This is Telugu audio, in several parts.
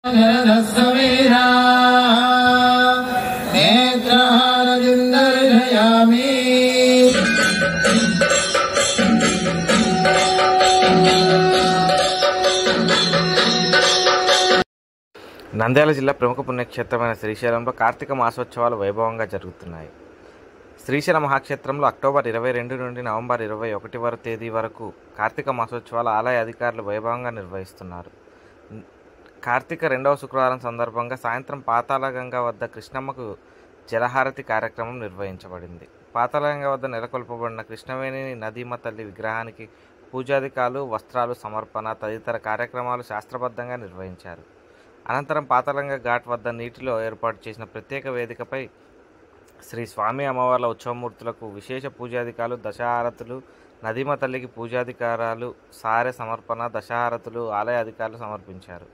वीरा नेत्रहारजिन्दर्शयामि నంద్యాల జిల్లా ప్రముఖ పుణ్యక్షేత్రమైన శ్రీశైలంలో కార్తీక మాసోత్సవాలు వైభవంగా జరుగుతున్నాయి. శ్రీశైల మహాక్షేత్రంలో అక్టోబర్ 22 నుండి నవంబర్ 21 తేదీ వరకు కార్తీక మాసోత్సవాలు ఆలయ అధికారులు వైభవంగా నిర్వహిస్తున్నారు. కార్తీక 2వ శుక్రవారం సందర్భంగా సాయంత్రం పాతాళగంగా వద్ద కృష్ణమ్మకు జలహారతి కార్యక్రమం నిర్వహించబడింది. పాతాళగంగా వద్ద నెలకొల్పబడిన కృష్ణవేణి నదీమ తల్లి విగ్రహానికి పూజాధికాలు, వస్త్రాలు సమర్పణ తదితర కార్యక్రమాలు శాస్త్రబద్ధంగా నిర్వహించారు. అనంతరం పాతాళగంగా ఘాట్ వద్ద నీటిలో ఏర్పాటు చేసిన ప్రత్యేక వేదికపై శ్రీ స్వామి అమ్మవార్ల ఉత్సవమూర్తులకు విశేష పూజాధికాలు, దశహారతులు, నదీమ తల్లికి పూజాధికారాలు, సారె సమర్పణ, దశహారతులు ఆలయ అధికారులు సమర్పించారు.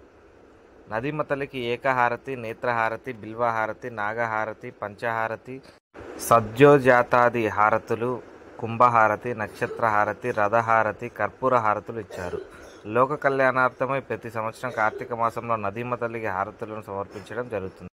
నదీమ తల్లికి ఏకహారతి, నేత్రహారతి, బిల్వహారతి, నాగహారతి, పంచహారతి, సద్యోజాతాది హారతులు, కుంభహారతి, నక్షత్రహారతి, రథహారతి, కర్పూర హారతులు ఇచ్చారు. లోక కళ్యాణార్థమై ప్రతి సంవత్సరం కార్తీక మాసంలో నదీమ తల్లికి హారతులను సమర్పించడం జరుగుతుంది.